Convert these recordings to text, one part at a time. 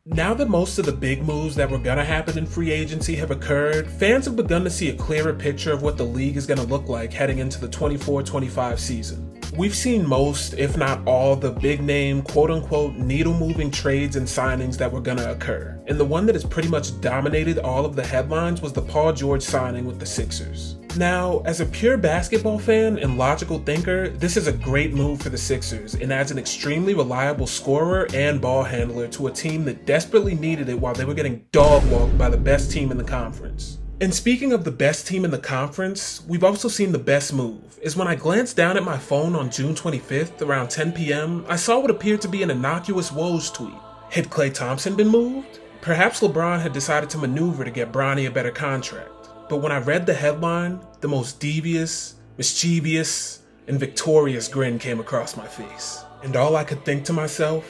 Now that most of the big moves that were gonna happen in free agency have occurred, fans have begun to see a clearer picture of what the league is gonna look like heading into the 24-25 season. We've seen most, if not all, the big name, quote-unquote, needle-moving trades and signings that were gonna occur, and the one that has pretty much dominated all of the headlines was the Paul George signing with the Sixers. Now, as a pure basketball fan and logical thinker, this is a great move for the Sixers and adds an extremely reliable scorer and ball handler to a team that desperately needed it while they were getting dog-walked by the best team in the conference. And speaking of the best team in the conference, we've also seen the best move, is when I glanced down at my phone on June 25th around 10 p.m, I saw what appeared to be an innocuous Woj tweet. Had Klay Thompson been moved? Perhaps LeBron had decided to maneuver to get Bronny a better contract. But when I read the headline, the most devious, mischievous, and victorious grin came across my face. And all I could think to myself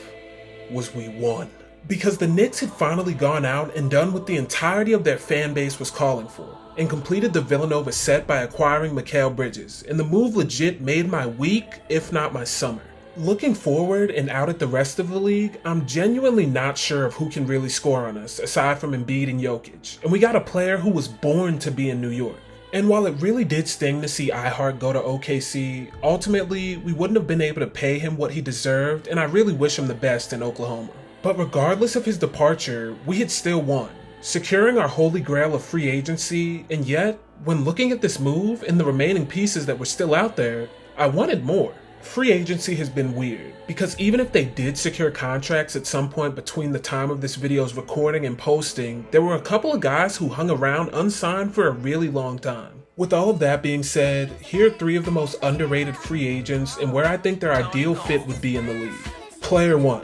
was, we won. Because the Knicks had finally gone out and done what the entirety of their fan base was calling for, and completed the Villanova set by acquiring Mikal Bridges, and the move legit made my week, if not my summer. Looking forward and out at the rest of the league, I'm genuinely not sure of who can really score on us aside from Embiid and Jokic, and we got a player who was born to be in New York. And while it really did sting to see iHeart go to OKC, ultimately we wouldn't have been able to pay him what he deserved, and I really wish him the best in Oklahoma. But regardless of his departure, we had still won, securing our holy grail of free agency, and yet, when looking at this move and the remaining pieces that were still out there, I wanted more. Free agency has been weird, because even if they did secure contracts at some point between the time of this video's recording and posting, there were a couple of guys who hung around unsigned for a really long time. With all of that being said, here are 3 of the most underrated free agents and where I think their ideal fit would be in the league. Player 1,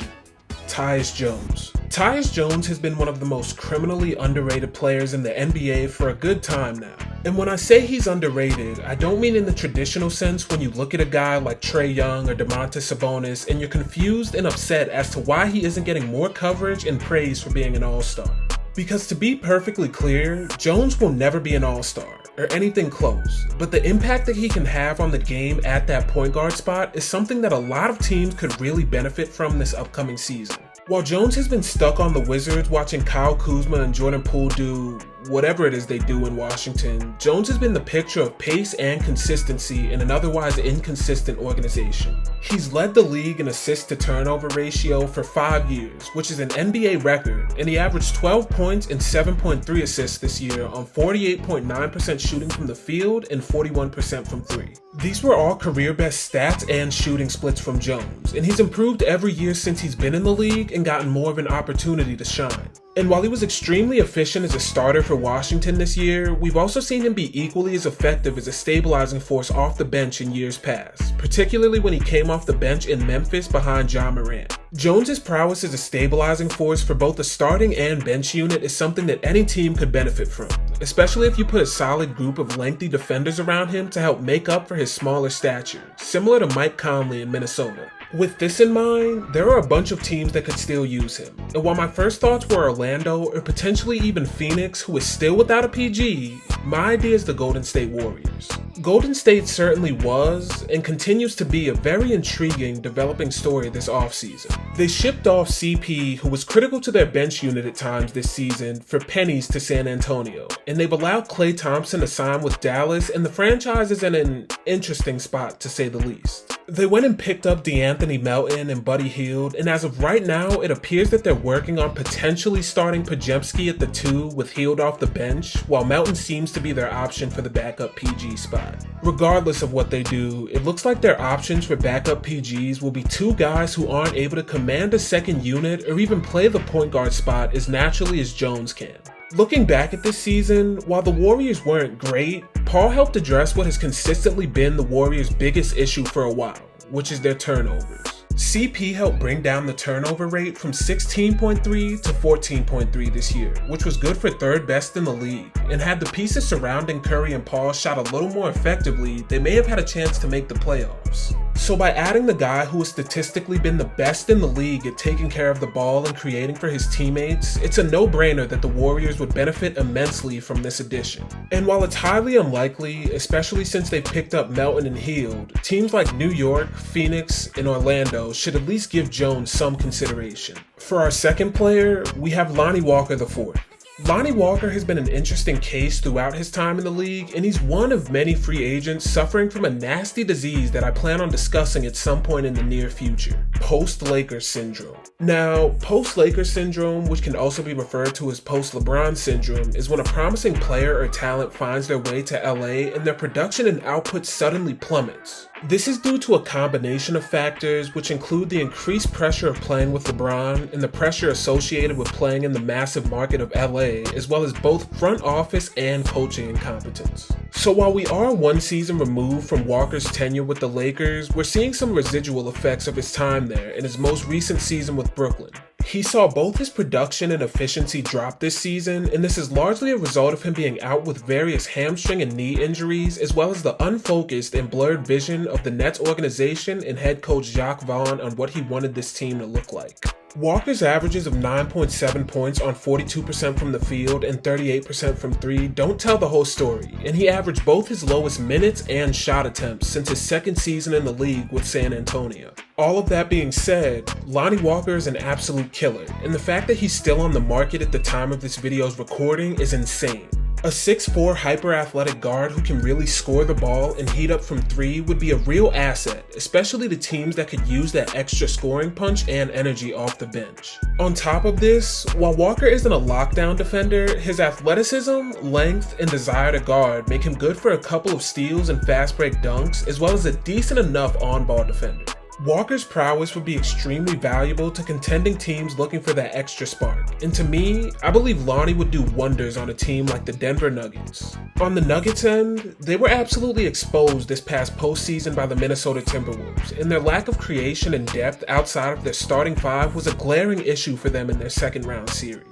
Tyus Jones. Tyus Jones has been one of the most criminally underrated players in the NBA for a good time now. And when I say he's underrated, I don't mean in the traditional sense when you look at a guy like Trae Young or Domantas Sabonis and you're confused and upset as to why he isn't getting more coverage and praise for being an all-star. Because to be perfectly clear, Jones will never be an all-star, or anything close, but the impact that he can have on the game at that point guard spot is something that a lot of teams could really benefit from this upcoming season. While Jones has been stuck on the Wizards watching Kyle Kuzma and Jordan Poole do whatever it is they do in Washington, Jones has been the picture of pace and consistency in an otherwise inconsistent organization. He's led the league in assist to turnover ratio for 5 years, which is an NBA record, and he averaged 12 points and 7.3 assists this year on 48.9% shooting from the field and 41% from 3. These were all career best stats and shooting splits from Jones, and he's improved every year since he's been in the league and gotten more of an opportunity to shine. And while he was extremely efficient as a starter for Washington this year, we've also seen him be equally as effective as a stabilizing force off the bench in years past, particularly when he came off the bench in Memphis behind Ja Morant. Jones's prowess as a stabilizing force for both the starting and bench unit is something that any team could benefit from, especially if you put a solid group of lengthy defenders around him to help make up for his smaller stature, similar to Mike Conley in Minnesota. With this in mind, there are a bunch of teams that could still use him, and while my first thoughts were Orlando or potentially even Phoenix, who is still without a PG, my idea is the Golden State Warriors. Golden State certainly was, and continues to be, a very intriguing developing story this offseason. They shipped off CP, who was critical to their bench unit at times this season, for pennies to San Antonio, and they've allowed Klay Thompson to sign with Dallas, and the franchise is in an interesting spot to say the least. They went and picked up DeAnthony Melton and Buddy Hield, and as of right now, it appears that they're working on potentially starting Podziemski at the 2 with Hield off the bench, while Melton seems to be their option for the backup PG spot. Regardless of what they do, it looks like their options for backup PGs will be 2 guys who aren't able to command a second unit or even play the point guard spot as naturally as Jones can. Looking back at this season, while the Warriors weren't great, Paul helped address what has consistently been the Warriors' biggest issue for a while, which is their turnovers. CP helped bring down the turnover rate from 16.3 to 14.3 this year, which was good for 3rd best in the league, and had the pieces surrounding Curry and Paul shot a little more effectively, they may have had a chance to make the playoffs. So by adding the guy who has statistically been the best in the league at taking care of the ball and creating for his teammates, it's a no-brainer that the Warriors would benefit immensely from this addition. And while it's highly unlikely, especially since they've picked up Melton and Hield, teams like New York, Phoenix, and Orlando should at least give Jones some consideration. For our second player, we have Lonnie Walker IV. Lonnie Walker has been an interesting case throughout his time in the league, and he's one of many free agents suffering from a nasty disease that I plan on discussing at some point in the near future: post-Lakers syndrome. Now, post-Lakers syndrome, which can also be referred to as post-LeBron syndrome, is when a promising player or talent finds their way to LA and their production and output suddenly plummets. This is due to a combination of factors, which include the increased pressure of playing with LeBron and the pressure associated with playing in the massive market of LA, as well as both front office and coaching incompetence. So while we are one season removed from Walker's tenure with the Lakers, we're seeing some residual effects of his time there in his most recent season with Brooklyn. He saw both his production and efficiency drop this season, and this is largely a result of him being out with various hamstring and knee injuries, as well as the unfocused and blurred vision of the Nets organization and head coach Jacques Vaughn on what he wanted this team to look like. Walker's averages of 9.7 points on 42% from the field and 38% from three don't tell the whole story, and he averaged both his lowest minutes and shot attempts since his second season in the league with San Antonio. All of that being said, Lonnie Walker is an absolute killer, and the fact that he's still on the market at the time of this video's recording is insane. A 6'4" hyper-athletic guard who can really score the ball and heat up from three would be a real asset, especially to teams that could use that extra scoring punch and energy off the bench. On top of this, while Walker isn't a lockdown defender, his athleticism, length, and desire to guard make him good for a couple of steals and fast break dunks, as well as a decent enough on-ball defender. Walker's prowess would be extremely valuable to contending teams looking for that extra spark, and to me, I believe Lonnie would do wonders on a team like the Denver Nuggets. On the Nuggets end, they were absolutely exposed this past postseason by the Minnesota Timberwolves, and their lack of creation and depth outside of their starting five was a glaring issue for them in their second round series.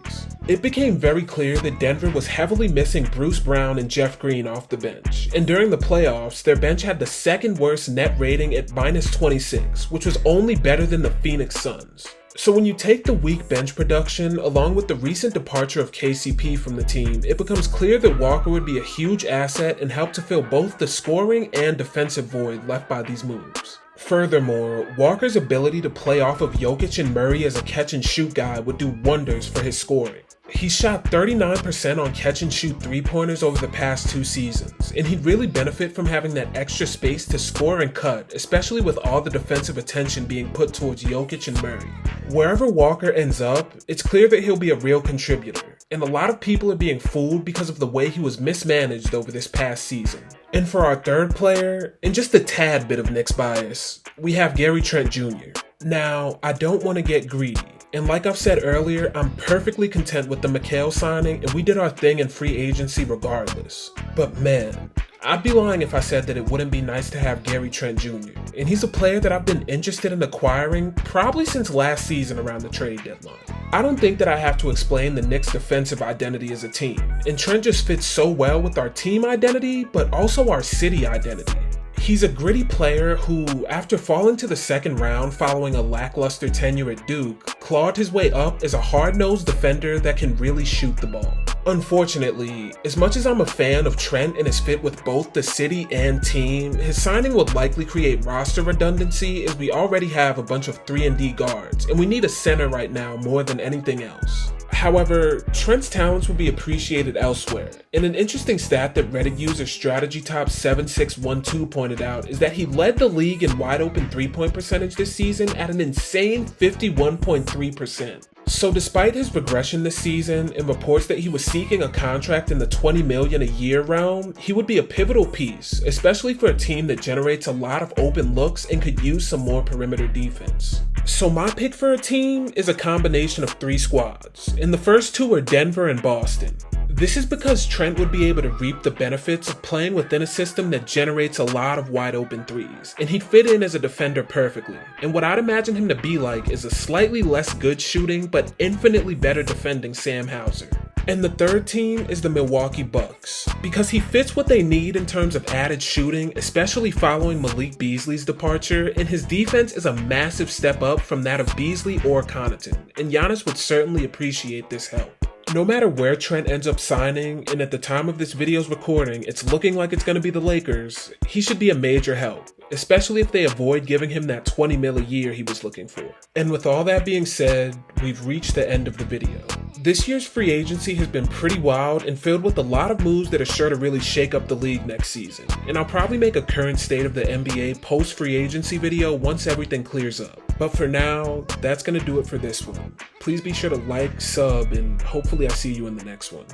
It became very clear that Denver was heavily missing Bruce Brown and Jeff Green off the bench, and during the playoffs, their bench had the second worst net rating at -26, which was only better than the Phoenix Suns. So when you take the weak bench production, along with the recent departure of KCP from the team, it becomes clear that Walker would be a huge asset and help to fill both the scoring and defensive void left by these moves. Furthermore, Walker's ability to play off of Jokic and Murray as a catch-and-shoot guy would do wonders for his scoring. He shot 39% on catch-and-shoot three-pointers over the past 2 seasons, and he'd really benefit from having that extra space to score and cut, especially with all the defensive attention being put towards Jokic and Murray. Wherever Walker ends up, it's clear that he'll be a real contributor, and a lot of people are being fooled because of the way he was mismanaged over this past season. And for our third player, and just a tad bit of Knicks bias, we have Trent Jr. Now, I don't want to get greedy, and like I've said earlier, I'm perfectly content with the Mikal signing, and we did our thing in free agency regardless. But man, I'd be lying if I said that it wouldn't be nice to have Trent Jr., and he's a player that I've been interested in acquiring probably since last season around the trade deadline. I don't think that I have to explain the Knicks' defensive identity as a team, and Trent just fits so well with our team identity, but also our city identity. He's a gritty player who, after falling to the second round following a lackluster tenure at Duke, clawed his way up as a hard-nosed defender that can really shoot the ball. Unfortunately, as much as I'm a fan of Trent and his fit with both the city and team, his signing would likely create roster redundancy as we already have a bunch of 3-and-D guards, and we need a center right now more than anything else. However, Trent's talents will be appreciated elsewhere, and an interesting stat that Reddit user StrategyTop7612 pointed out is that he led the league in wide open three-point percentage this season at an insane 51.3%. So despite his regression this season and reports that he was seeking a contract in the $20 million a year realm, he would be a pivotal piece, especially for a team that generates a lot of open looks and could use some more perimeter defense. So my pick for a team is a combination of 3 squads, and the first 2 are Denver and Boston. This is because Trent would be able to reap the benefits of playing within a system that generates a lot of wide open threes, and he'd fit in as a defender perfectly. And what I'd imagine him to be like is a slightly less good shooting but infinitely better defending Sam Hauser. And the third team is the Milwaukee Bucks, because he fits what they need in terms of added shooting, especially following Malik Beasley's departure, and his defense is a massive step up from that of Beasley or Connaughton, and Giannis would certainly appreciate this help. No matter where Trent ends up signing, and at the time of this video's recording, it's looking like it's going to be the Lakers, he should be a major help, especially if they avoid giving him that $20 million a year he was looking for. And with all that being said, we've reached the end of the video. This year's free agency has been pretty wild and filled with a lot of moves that are sure to really shake up the league next season. And I'll probably make a current state of the NBA post-free agency video once everything clears up. But for now, that's going to do it for this one. Please be sure to like, sub, and hopefully I'll see you in the next one.